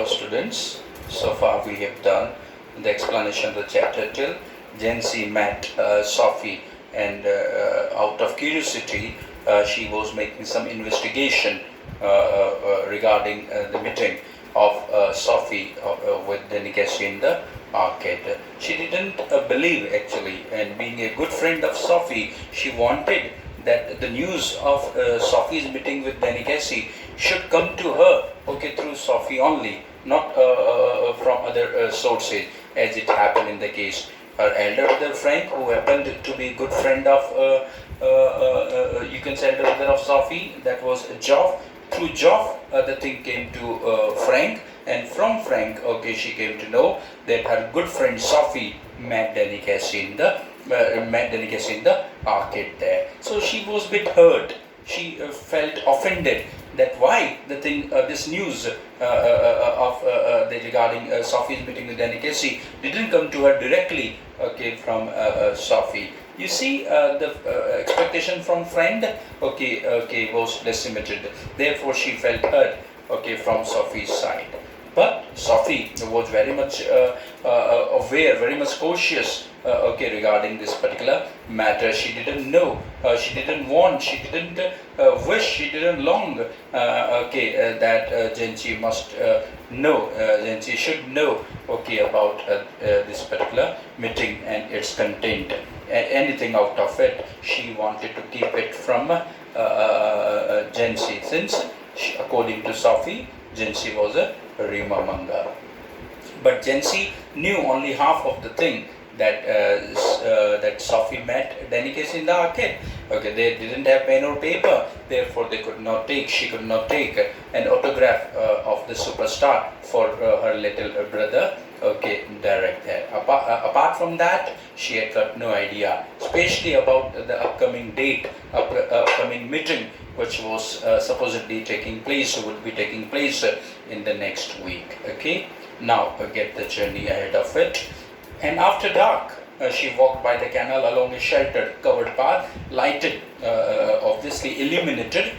students. So far we have done the explanation of the chapter till Jency met Sophie, and out of curiosity she was making some investigation regarding the meeting of Sophie with Denikasi in the arcade. She didn't believe actually, and being a good friend of Sophie, she wanted that the news of Sophie's meeting with Denikasi should come to her, through Sophie only, not from other sources, as it happened in the case. Her elder brother Frank, who happened to be a good friend of, you can say, elder brother of Sophie, that was Geoff. Through Geoff, the thing came to Frank, and from Frank, she came to know that her good friend Sophie met Denikasi in the arcade there. So she was a bit hurt. She felt offended that why the thing, this news regarding Sophie's meeting with Denikasi didn't come to her directly, from Sophie. You see, the expectation from friend, was decimated. Therefore, she felt hurt, from Sophie's side. But Sophie was very much aware, very much cautious, regarding this particular matter. She didn't know, she didn't want, she didn't wish, she didn't long, that Jency must know, Jency should know, about this particular meeting and its content. Anything out of it, she wanted to keep it from Jency, since according to Sophie, Jency was a Rimamanga. But Jency knew only half of the thing, that that Sophie met Denikasi in the arcade. They didn't have pen or paper, therefore she could not take an autograph of the superstar for her little brother, direct there. Apart from that, she had got no idea, especially about the upcoming date, upcoming meeting, which was supposedly taking place, would be taking place in the next week. Now get the journey ahead of it. And after dark, she walked by the canal along a sheltered, covered path, lighted, obviously illuminated,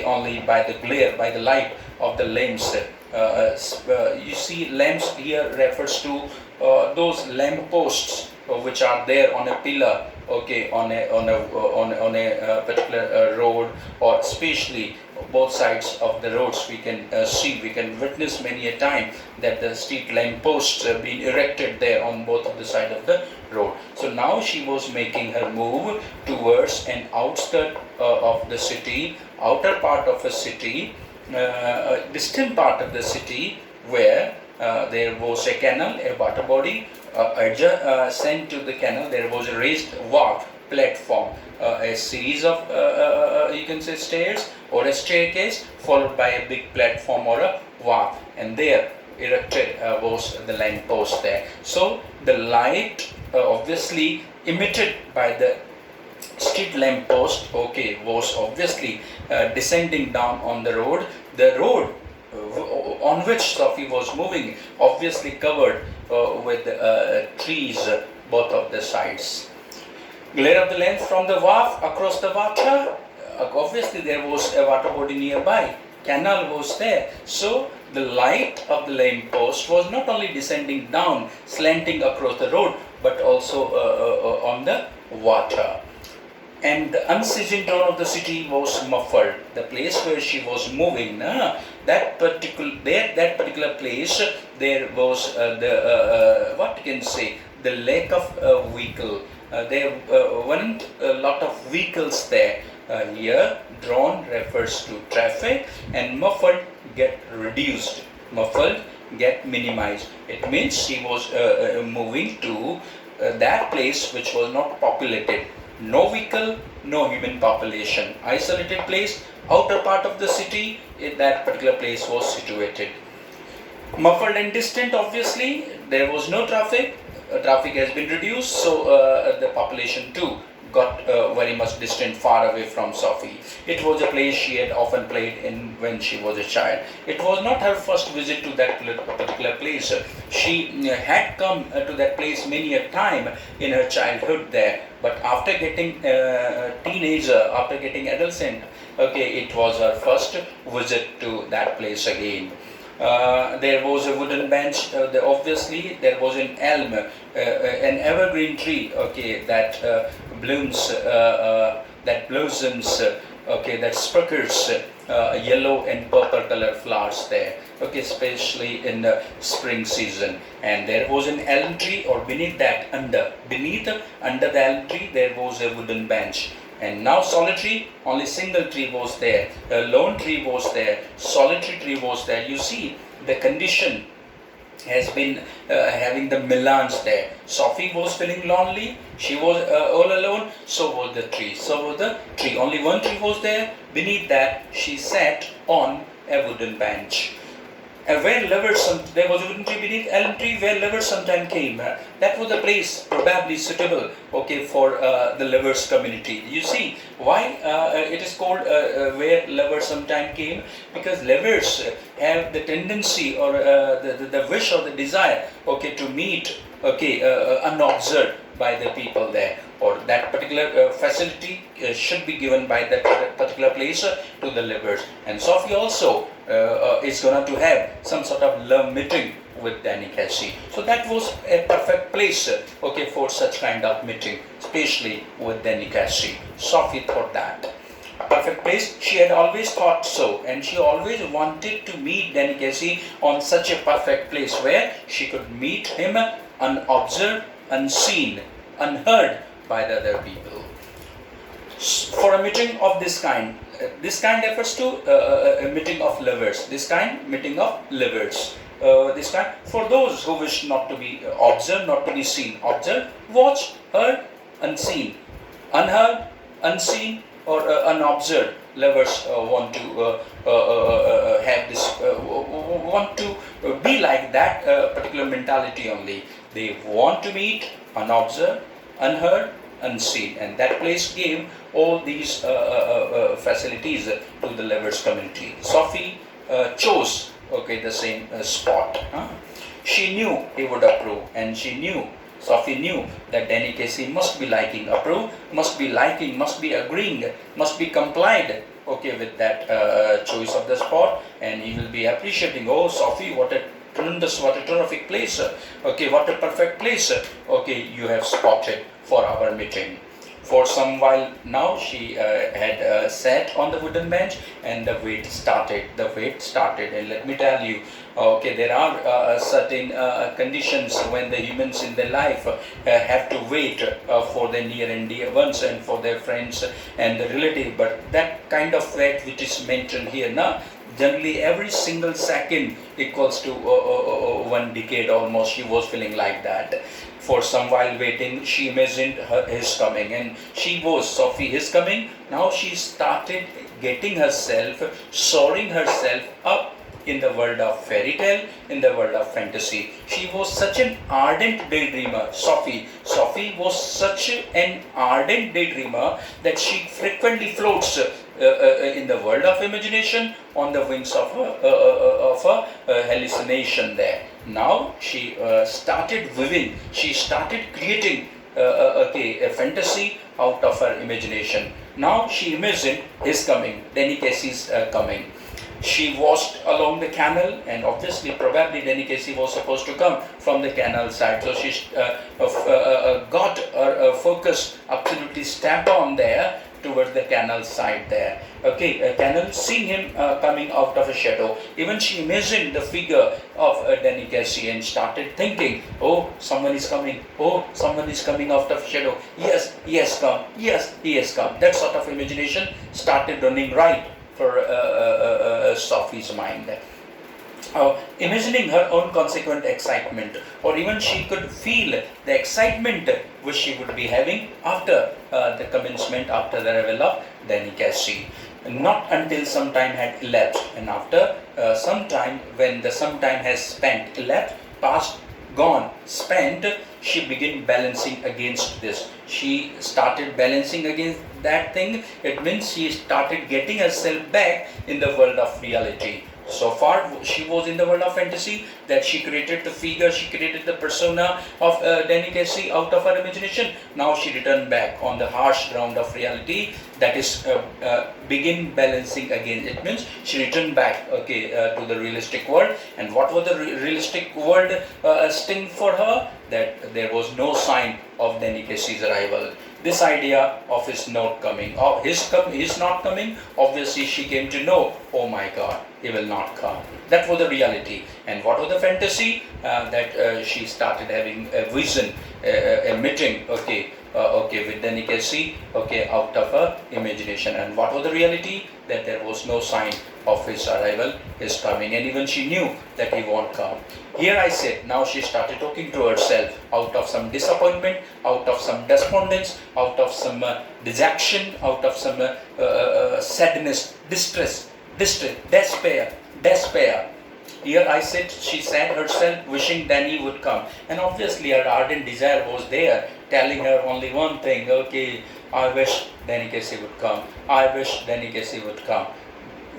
only by the glare, by the light of the lamps. You see, lamps here refers to those lamp posts which are there on a pillar, on a particular road, or especially both sides of the roads. We can we can witness many a time that the street lamp posts have been erected there on both of the side of the road. So now she was making her move towards an outskirt of the city, outer part of a city, a distant part of the city, where there was a canal, a water body. Sent to the canal, there was a raised walk platform, a series of you can say stairs or a staircase, followed by a big platform or a walk, and there erected was the lamp post there. So the light obviously emitted by the street lamp post was obviously descending down on the road. The road on which Sophie was moving, obviously covered with trees both of the sides. Glare of the lamp from the wharf across the water. Obviously there was a water body nearby. Canal was there. So the light of the lamp post was not only descending down, slanting across the road, but also on the water. And the unceasing tone of the city was muffled. The place where she was moving, that particular place, there was what you can say, the lack of vehicle. There weren't a lot of vehicles there. Here, drawn refers to traffic, and muffled get reduced. Muffled get minimized. It means she was moving to that place which was not populated. No vehicle, no human population. Isolated place, outer part of the city, that particular place was situated. Muffled and distant, obviously, there was no traffic. Traffic has been reduced, so the population too got very much distant, far away from Sophie. It was a place she had often played in when she was a child. It was not her first visit to that particular place. She had come to that place many a time in her childhood there. But after getting teenager, after getting adolescent, it was her first visit to that place again. There was a wooden bench. Obviously, there was an elm, an evergreen tree. Okay, that blooms, that blossoms. Okay, that sprinkles yellow and purple color flowers there. Okay, especially in the spring season. And there was an elm tree, or beneath that, under the elm tree, there was a wooden bench. And now solitary, only single tree was there, a lone tree was there, solitary tree was there. You see, the condition has been having the melange there. Sophie was feeling lonely, she was all alone, so was the tree, Only one tree was there, beneath that she sat on a wooden bench. Where lovers, there was a wooden tree beneath elm tree where lovers sometime came. That was the place probably suitable, okay, for the lovers community. You see why it is called where lovers sometime came? Because lovers have the tendency, or the wish or the desire, okay, to meet, okay, unobserved by the people there, or that particular facility should be given by that particular place to the lovers. And Sophie also is going to have some sort of love meeting with Danny Casey. So that was a perfect place, okay, for such kind of meeting, especially with Danny Casey. Sophie thought that. Perfect place, she had always thought so, and she always wanted to meet Danny Casey on such a perfect place where she could meet him unobserved, unseen, unheard by the other people. For a meeting of this kind refers to a meeting of lovers. This kind, meeting of lovers. This kind, for those who wish not to be observed, not to be seen. Observed, watch, heard, unseen. Unheard, unseen, or unobserved. Lovers want to have this, want to be like that particular mentality only. They want to meet unobserved, unheard, unseen, and that place gave all these facilities to the lovers community. Sophie chose, okay, the same spot. She knew he would approve, and Sophie knew that Danny Casey must be liking, approve, must be liking, must be agreeing, must be complied, okay, with that choice of the spot, and he will be appreciating. Oh, Sophie, what a tremendous, what a terrific place, okay, what a perfect place, okay, you have spotted for our meeting. For some while now, she had sat on the wooden bench, and the wait started. And let me tell you, okay, there are certain conditions when the humans in their life have to wait for their near and dear ones and for their friends and the relative. But that kind of wait which is mentioned here now, generally every single second equals to 1 decade almost. She was feeling like that. For some while waiting, she imagined his coming, and Sophie, his coming. Now she started getting herself, soaring herself up in the world of fairy tale, in the world of fantasy. She was such an ardent daydreamer, Sophie. Sophie was such an ardent daydreamer that she frequently floats in the world of imagination on the wings of a hallucination there. Now she started weaving, she started creating a fantasy out of her imagination. Now she imagined his coming, Danny Casey's coming. She watched along the canal, and obviously, probably Danny Casey was supposed to come from the canal side. So she got her focus absolutely stamped on there towards the canal side there. Okay, a canal, seeing him coming out of a shadow. Even she imagined the figure of Danny Casey and started thinking, oh, someone is coming. Oh, someone is coming out of shadow. Yes, he has come. Yes, he has come. That sort of imagination started running right for Sophie's mind. Imagining her own consequent excitement, or even she could feel the excitement which she would be having after the commencement, after the arrival of Danny Casey. Not until some time had elapsed, and after some time, when the some time has spent, elapsed, past, gone, spent, she began balancing against this. She started balancing against that thing. It means she started getting herself back in the world of reality. So far, she was in the world of fantasy, that she created the figure, she created the persona of Danny Casey out of her imagination. Now she returned back on the harsh ground of reality, that is begin balancing again. It means she returned back, to the realistic world. And what was the realistic world sting for her? That there was no sign of Danny Casey's arrival. This idea of his not coming, of his not coming, obviously she came to know, oh my God, he will not come. That was the reality. And what was the fantasy? That she started having a vision, a meeting, with Danny Casey, out of her imagination. And what was the reality? That there was no sign of his arrival, his coming, and even she knew that he won't come. Here I said, now she started talking to herself out of some disappointment, out of some despondence, out of some dejection, out of some sadness, distress, despair. Here I said, she said herself, wishing Danny would come. And obviously her ardent desire was there, telling her only one thing, I wish Danny Casey would come. I wish Danny Casey would come.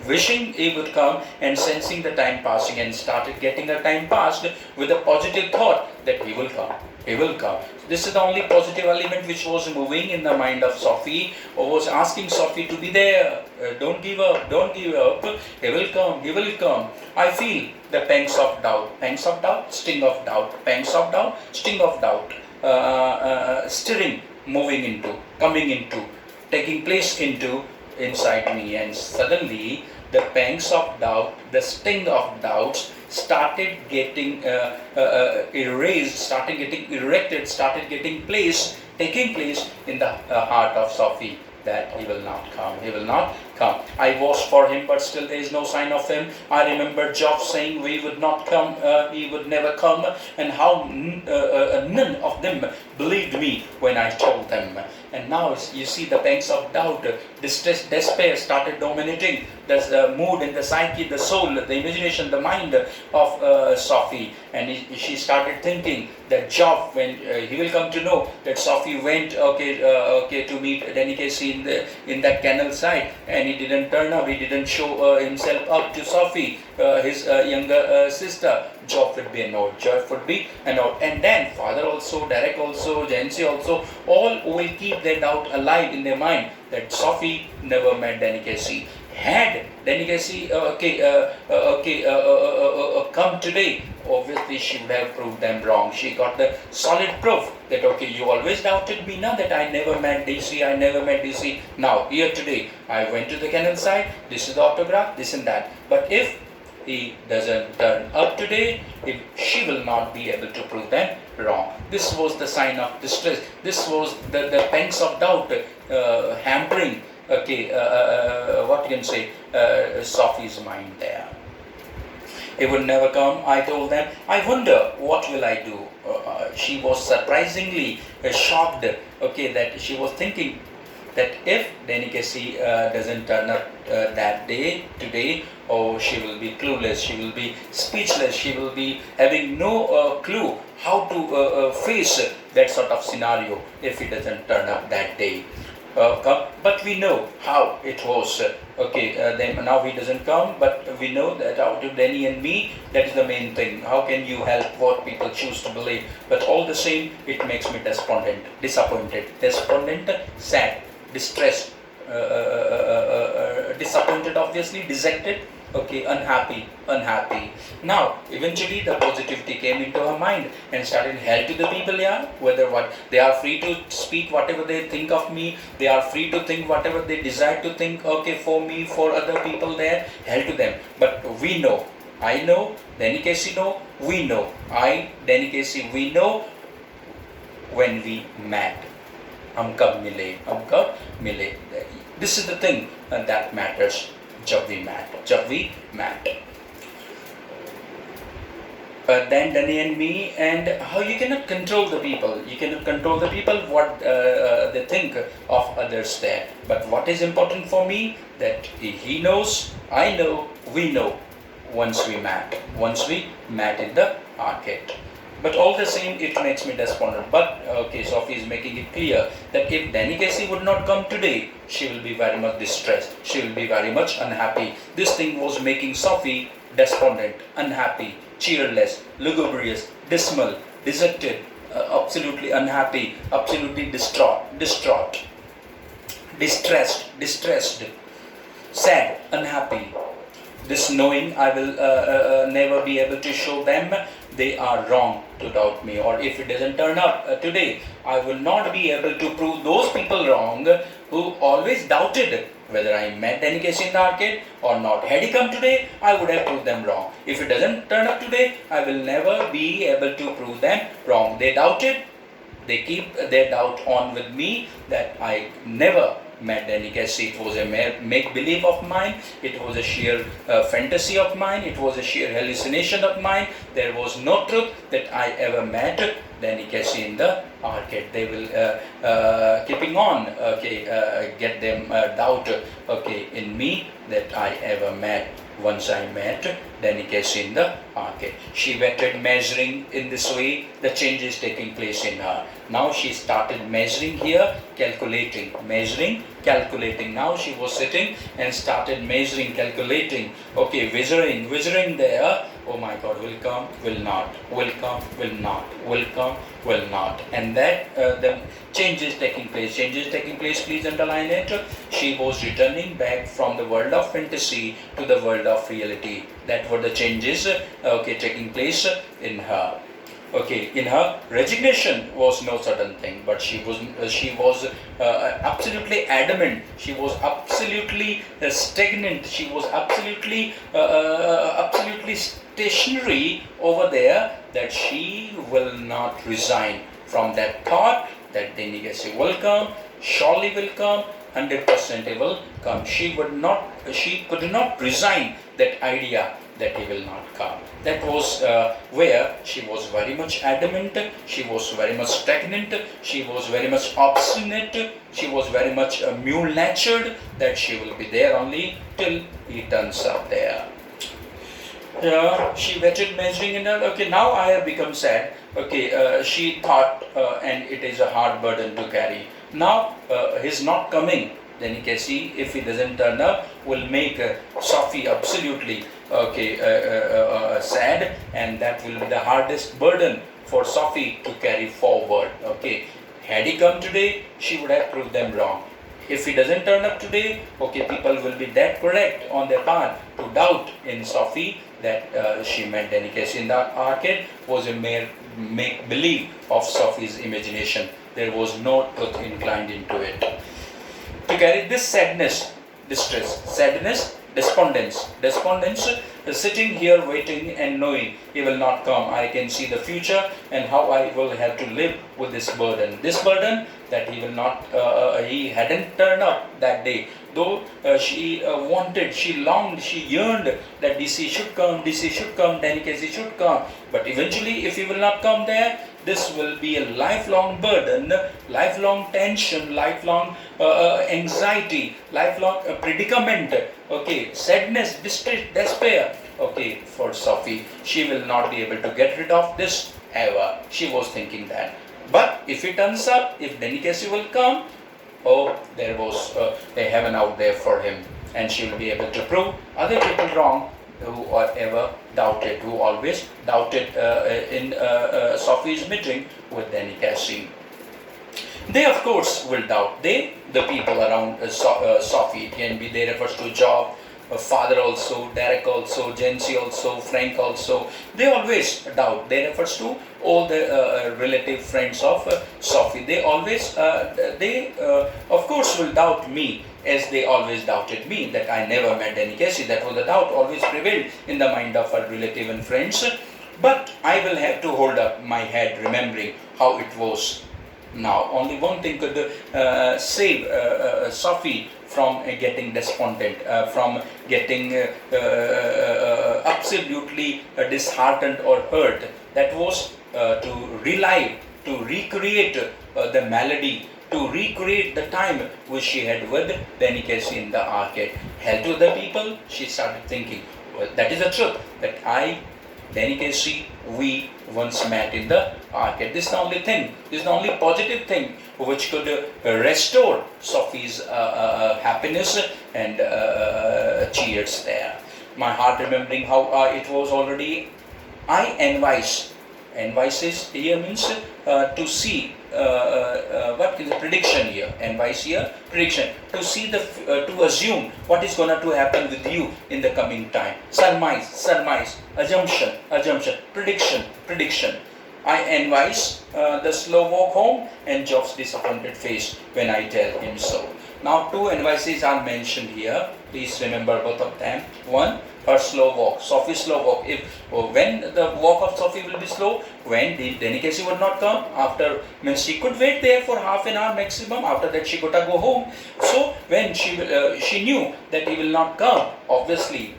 Wishing he would come and sensing the time passing, and started getting the time passed with a positive thought that he will come. He will come. This is the only positive element which was moving in the mind of Sophie, or was asking Sophie to be there. Don't give up, don't give up. He will come, he will come. I feel the pangs of doubt, sting of doubt, pangs of doubt, sting of doubt, stirring, moving into, coming into, taking place into inside me. And suddenly the pangs of doubt, the sting of doubts started getting erased, started getting erected, started getting taking place in the heart of Sophie, that he will not come, he will not come. I watched for him, but still there is no sign of him. I remember Job saying we would not come, he would never come, and how none of them believed me when I told them. And now you see the pangs of doubt, distress, despair started dominating the mood and the psyche, the soul, the imagination, the mind of Sophie. And she started thinking that Job, when he will come to know that Sophie went to meet Danny Casey in that canal side, and he didn't turn up, he didn't show himself up to Sophie, his younger sister. Job would be annoyed, Job would be annoyed. And then father also, Derek also, Jancy also, all will keep their doubt alive in their mind that Sophie never met Danny Casey. Had Danny Casey come today, obviously she would have proved them wrong. She got the solid proof that you always doubted me now, that I never met DC. Now here today I went to the canal side, this is the autograph, this and that. But if he doesn't turn up today, she will not be able to prove them wrong. This was the sign of distress. This was the pangs of doubt hampering, what you can say, Sophie's mind there. He would never come, I told them. I wonder, what will I do? She was surprisingly shocked, that she was thinking that if Danny Casey doesn't turn up that day, today, she will be clueless, she will be speechless, she will be having no clue how to face that sort of scenario if he doesn't turn up that day. But we know how it was. Then now he doesn't come, but we know that out of Danny and me, that is the main thing. How can you help what people choose to believe? But all the same, it makes me despondent, disappointed, sad, distressed, disappointed, obviously, dejected, unhappy. Now, eventually the positivity came into her mind and started help to the people, whether what they are free to speak whatever they think of me, they are free to think whatever they desire to think, for me, for other people there, help to them. But we know, I know, Danny Casey know, we know, Danny Casey, we know when we met. हम कब मिले. This is the thing that matters. जब we met. Then Danny and me, and how you cannot control the people. You cannot control the people, what they think of others there. But what is important for me, that he knows, I know, we know, once we met in the arcade. But all the same, it makes me despondent. But Sophie is making it clear that if Danny Casey would not come today, she will be very much distressed. She will be very much unhappy. This thing was making Sophie despondent, unhappy, cheerless, lugubrious, dismal, dejected, absolutely unhappy, absolutely distraught, distressed, sad, unhappy. This knowing I will never be able to show them they are wrong to doubt me, or if it doesn't turn up today, I will not be able to prove those people wrong who always doubted whether I met Danny Casey in the arcade or not. Had he come today, I would have proved them wrong. If it doesn't turn up today, I will never be able to prove them wrong. They doubted, they keep their doubt on with me that I never met Danny Casey. It was a make-believe of mine. It was a sheer fantasy of mine. It was a sheer hallucination of mine. There was no truth that I ever met Danny Casey in the arcade. They will keeping on, get them doubt, in me that I ever met. Once I met Danny Casey in the arcade. She waited measuring in this way the changes taking place in her. Now she started measuring here, calculating, measuring, calculating. Now she was sitting and started measuring, calculating, measuring there. Oh my God, will come, will not, will come, will not, will come, will not. And that the changes taking place, please underline it. She was returning back from the world of fantasy to the world of reality. That were the changes taking place in her. In her, resignation was no sudden thing, but she was absolutely adamant. She was absolutely stagnant. She was absolutely stationary over there, that she will not resign from that thought that Danny Casey will come, surely will come, 100% he will come. She could not resign that idea that he will not come. That was where she was very much adamant, she was very much stagnant, she was very much obstinate, she was very much mule-natured, that she will be there only till he turns up there. She waited measuring in her. Now I have become sad. She thought, and it is a hard burden to carry. Now he's not coming. Danny Casey, if he doesn't turn up, will make Sophie absolutely sad, and that will be the hardest burden for Sophie to carry forward. Had he come today, she would have proved them wrong. If he doesn't turn up today, people will be that correct on their part to doubt in Sophie that she met Danny Casey in the arcade was a mere make-believe of Sophie's imagination. There was no truth inclined into it. To carry this sadness, distress, sadness, despondence, sitting here waiting and knowing he will not come. I can see the future and how I will have to live with this burden. This burden that he will not, he hadn't turned up that day. Though she wanted, she longed, she yearned that DC should come, Danny Casey should come. But eventually, if he will not come there, this will be a lifelong burden, lifelong tension, lifelong anxiety, lifelong predicament. Sadness, distress, despair. For Sophie, she will not be able to get rid of this ever. She was thinking that. But if it turns up, if Danny Casey will come, there was a heaven out there for him, and she will be able to prove other people wrong who are ever doubted, who always doubted in Sophie's meeting with Danny Casey. They of course will doubt. The people around Sophie. It can be, they refers to Job, father also, Derek also, Jency also, Frank also. They always doubt. They refers to all the relative friends of Sophie. They always, of course will doubt me, as they always doubted me, that I never met Danny Casey. That was the doubt always prevailed in the mind of her relative and friends. But I will have to hold up my head, remembering how it was. Now, only one thing could save Sophie from getting despondent, from getting absolutely disheartened or hurt. That was to relive, to recreate the melody, to recreate the time which she had with Danny Casey in the arcade. Hell to the people, she started thinking, well, that is the truth, that I, Danny Casey, we once met in the arcade. This is the only thing, this is the only positive thing which could restore Sophie's happiness and cheers there. my heart remembering how it was already. I advise. Advices here means to see what is the prediction here. Advice here, prediction. To see the to assume what is going to happen with you in the coming time. Surmise, surmise, assumption, assumption, prediction, prediction. I advise the slow walk home and Job's disappointed face when I tell him so. Now two advices are mentioned here. Please remember both of them. One, her slow walk, Sophie's slow walk. If when the walk of Sophie will be slow, when the delicacy would not come, after means she could wait there for half an hour maximum. After that she gotta go home. So when she knew that he will not come, obviously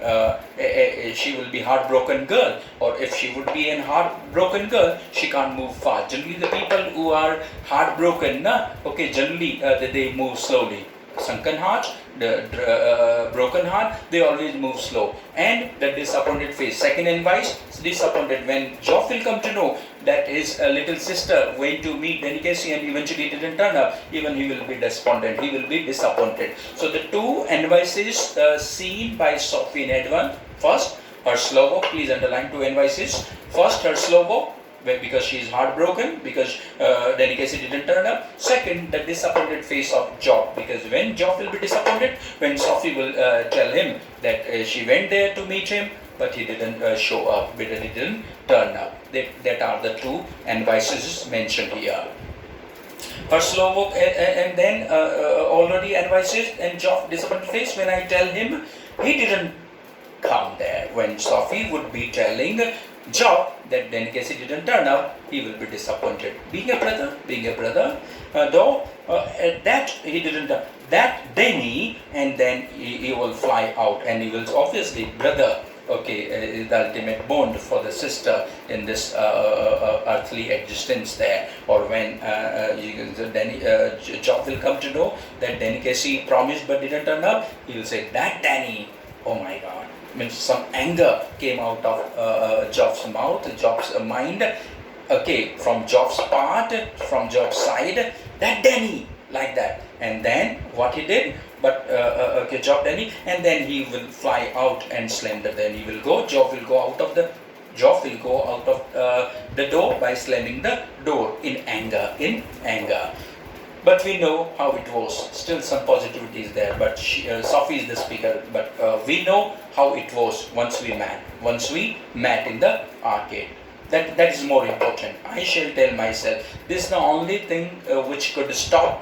she will be heartbroken girl. Or if she would be an heartbroken girl, she can't move fast. Generally the people who are heartbroken, okay, generally they move slowly. Sunken heart, the broken heart, they always move slow. And the disappointed face. Second advice, disappointed when Job will come to know that his little sister went to meet delicacy and eventually didn't turn up, even he will be despondent, he will be disappointed. So the two advices seen by Sophie in advance. First, her slow walk, please underline two advices. First, her slow walk, because she is heartbroken, because delicacy didn't turn up. Second, the disappointed face of Job, because when Job will be disappointed, when Sophie will tell him that she went there to meet him, but he didn't show up, because he didn't turn up. That are the two advices mentioned here. Her slow walk and then already advises and Job disappointed face when I tell him he didn't come there. When Sophie would be telling Job that delicacy didn't turn up, he will be disappointed. Being a brother, though that he didn't, that Denny, and then he will fly out, and he will obviously brother. Okay, is the ultimate bond for the sister in this earthly existence there. Or when Job will come to know that delicacy promised but didn't turn up, he will say, that Danny, oh my God. Means some anger came out of Job's mouth, Job's mind, okay, from Job's part, from Job's side, that Danny, like that. And then what he did, but okay, Job Danny, and then he will fly out and slam the Danny will go. Job will go out of the door by slamming the door in anger. But we know how it was. Still some positivity is there. But Sophie is the speaker. But we know how it was once we met in the arcade. That is more important. I shall tell myself, this is the only thing which could stop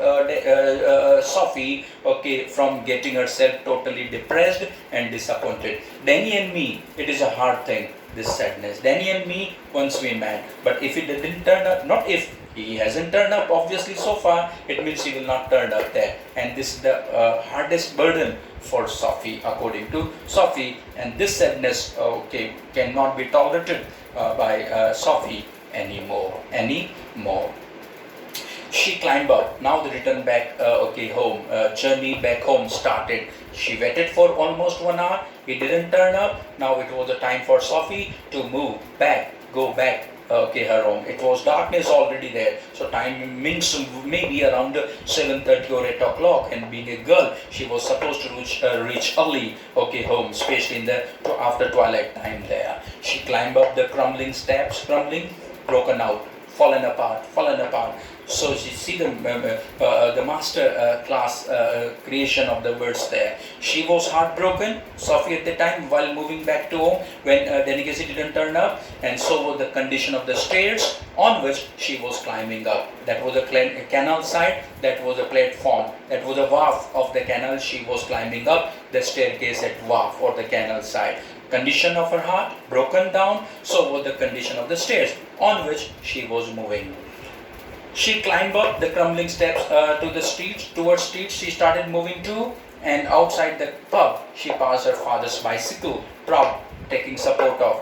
Sophie, okay, from getting herself totally depressed and disappointed. Danny and me, it is a hard thing, this sadness. Danny and me, once we met. But if it didn't turn up, not if, he hasn't turned up obviously so far, it means he will not turn up there. And this is the hardest burden for Sophie, according to Sophie. And this sadness, okay, cannot be tolerated by Sophie anymore. She climbed up. Now the return back, home. Journey back home started. She waited for almost 1 hour. He didn't turn up. Now it was the time for Sophie to go back. Her home. It was darkness already there. So time means maybe around 7:30 or 8 o'clock. And being a girl, she was supposed to reach early, home, especially in the after twilight time there. She climbed up the crumbling steps, broken out, fallen apart. So you see the master class creation of the words there. She was heartbroken, Sophie, at the time while moving back to home when delicacy didn't turn up, and so was the condition of the stairs on which she was climbing up. That was a canal side, that was a platform, that was a wharf of the canal. She was climbing up the staircase at wharf or the canal side. Condition of her heart broken down, so was the condition of the stairs on which she was moving. She climbed up the crumbling steps to the street, towards street she started moving to, and outside the pub she passed her father's bicycle, taking support of,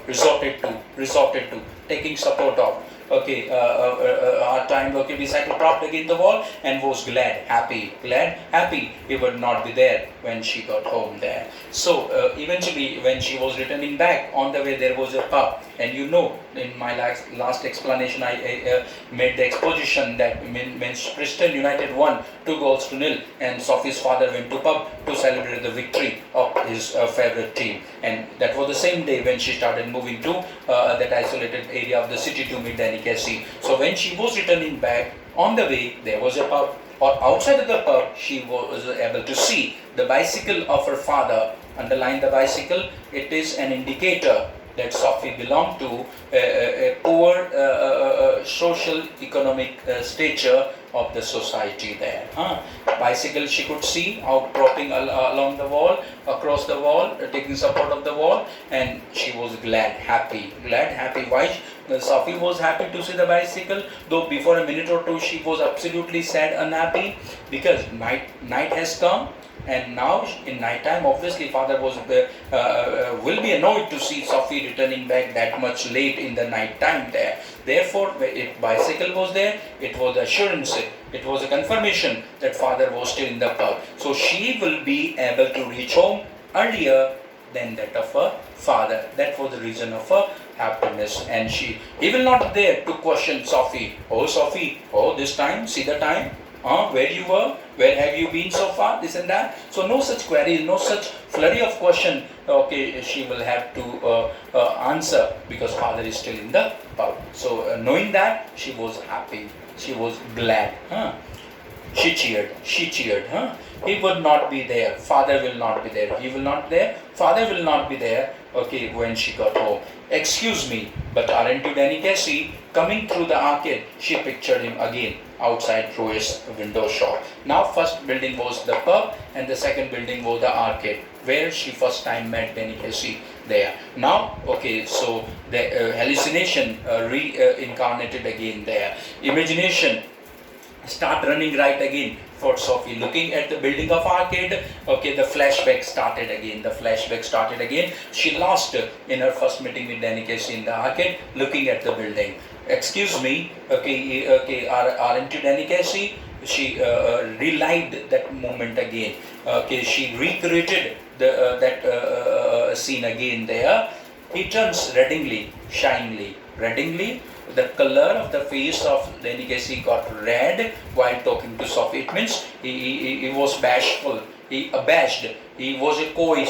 resorted to, taking support of. okay, our time, okay, bicycle propped against the wall and was glad, happy he would not be there when she got home there. So eventually when she was returning back, on the way there was a pub, and you know, in my last explanation I made the exposition that when Preston United won 2-0, and Sophie's father went to pub to celebrate the victory of his favorite team, and that was the same day when she started moving to that isolated area of the city to meet Danikesi. So when she was returning back, on the way there was a pub, or outside of the pub she was able to see the bicycle of her father. Underline the bicycle. It is an indicator that Sophie belonged to a poor social economic stature of the society there. Bicycle she could see out propping along the wall, across the wall, taking support of the wall, and she was glad, happy. Why? Sophie was happy to see the bicycle, though before a minute or two she was absolutely sad, unhappy, because night has come. And now in night time, obviously father was will be annoyed to see Sophie returning back that much late in the night time there. Therefore, if bicycle was there, it was assurance, it was a confirmation that father was still in the pub. So she will be able to reach home earlier than that of her father. That was the reason of her happiness. And he will not there to question Sophie. Oh Sophie, oh this time, see the time. Where you were, where have you been so far, this and that. So no such queries, no such flurry of question, okay, she will have to answer, because father is still in the pub. So knowing that, she was happy, she was glad. She cheered. He would not be there, father will not be there, he will not there, father will not be there, okay, when she got home. Excuse me, but aren't you Danikesi? Coming through the arcade, she pictured him again outside through his window shop. Now first building was the pub, and the second building was the arcade, where she first time met Danikesi there. Now, okay, so the hallucination reincarnated again there. Imagination start running right again for Sophie, looking at the building of arcade. Okay, the flashback started again. She lost in her first meeting with Danikesi in the arcade, looking at the building. Excuse me, okay, aren't you Danikesi? She relived that moment again. Okay, she recreated that scene again there. He turns reddingly, shyingly. The color of the face of Danikesi got red while talking to Sophie. It means he was bashful, he abashed, he was a coy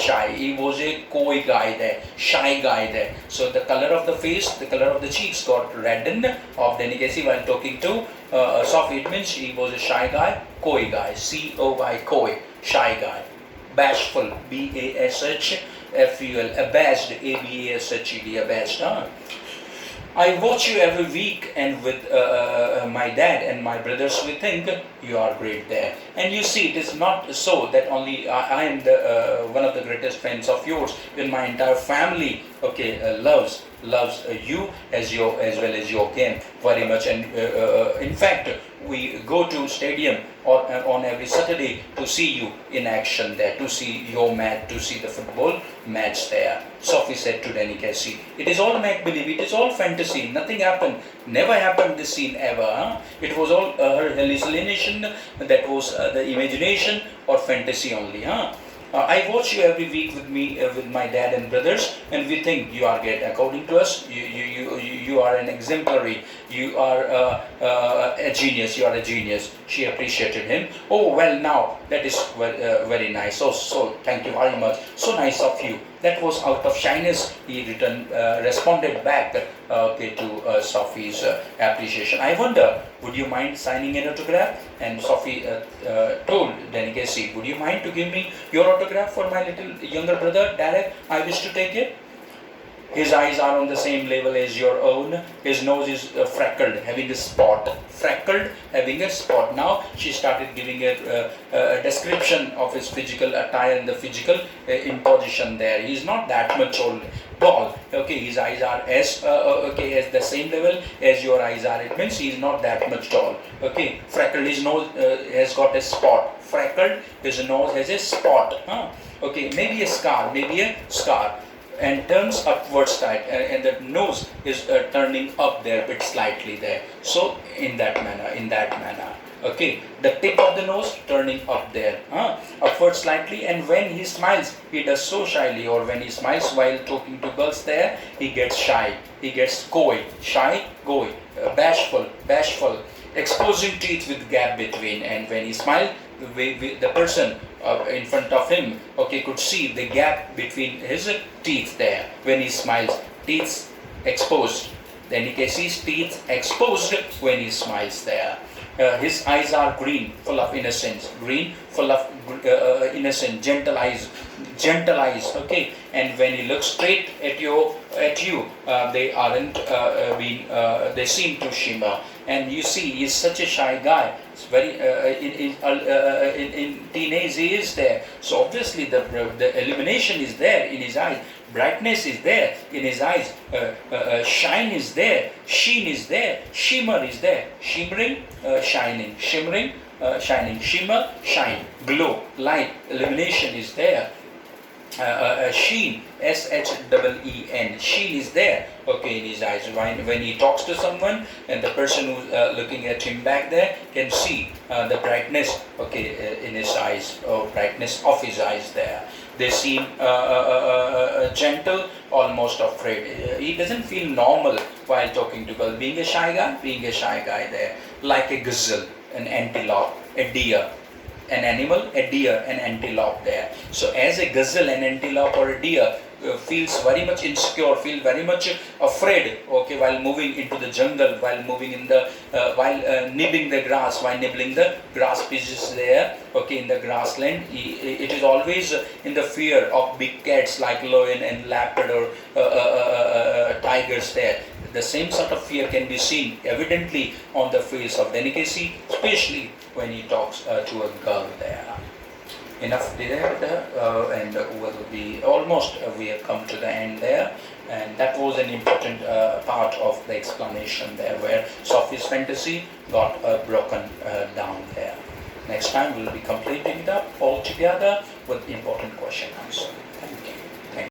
guy there, shy guy there. So the color of the face, the color of the cheeks got reddened of Danikesi while talking to Sophie. It means he was a shy guy, coy guy, C-O-Y, coy, shy guy. Bashful, B-A-S-H-F-U-L, abashed, A-B-A-S-H-E-D, abashed. I watch you every week, and with my dad and my brothers, we think you are great there. And you see, it is not so that only I am the one of the greatest friends of yours. When my entire family, okay, loves you as well as your game very much. And in fact, we go to stadium or on every Saturday to see you in action there, to see your match, to see the football match there. Sophie said to Danikesi, it is all make-believe, it is all fantasy, nothing happened, never happened this scene ever. It was all her hallucination, that was the imagination or fantasy only. I watch you every week with my dad and brothers, and we think you are great. According to us, you are an exemplary. You are a genius. You are a genius. She appreciated him. Oh well, now that is very nice. So thank you very much. So nice of you. That was out of shyness. He responded back to Sophie's appreciation. I wonder, would you mind signing an autograph? And Sophie told Danikesi, would you mind to give me your autograph for my little younger brother, Derek? I wish to take it. His eyes are on the same level as your own. His nose is freckled, having a spot. Now she started giving a description of his physical attire and the physical imposition there. He is not that much tall. Okay, his eyes are as the same level as your eyes are. It means he is not that much tall. Okay, freckled. His nose has got a spot. Freckled. His nose has a spot. Okay, maybe a scar. and turns upwards side, and the nose is turning up there, bit slightly there. So in that manner. Okay, the tip of the nose turning up there, upward slightly, and when he smiles, he does so shyly, or when he smiles while talking to girls there, he gets shy, he gets coy, bashful, exposing teeth with gap between, and when he smiled, the person in front of him, okay, could see the gap between his teeth there. When he smiles, teeth exposed. Then he can see his teeth exposed when he smiles there. His eyes are green, full of innocence. Green, full of innocent, gentle eyes. Okay. And when he looks straight at you, they aren't being. They seem to shimmer. And you see, he's such a shy guy. It's very in teenage he is there. So obviously the illumination is there in his eyes. Brightness is there in his eyes, shine is there, sheen is there, shimmer is there, shimmering, shining, shimmering, shining, shimmer, shine, glow, light, illumination is there. Sheen, S-H-E-E-N, sheen is there, okay, in his eyes. When he talks to someone, and the person who's looking at him back there can see the brightness, okay, in his eyes, or brightness of his eyes there. They seem gentle, almost afraid. He doesn't feel normal while talking to girls. Being a shy guy there, like a gazelle, an antelope, a deer. An animal, a deer, an antelope there. So as a gazelle, an antelope or a deer feels very much insecure, feel very much afraid, okay, while moving into the jungle, while moving in the, nibbling the grass, while nibbling the grass pieces there, okay, in the grassland, it is always in the fear of big cats like lion and leopard or tigers there. The same sort of fear can be seen evidently on the face of delicacy, especially when he talks to a girl there. Enough there, and will be almost we have come to the end there, and that was an important part of the explanation there, where Sophie's fantasy got broken down there. Next time we'll be completing it up all together with important question answer.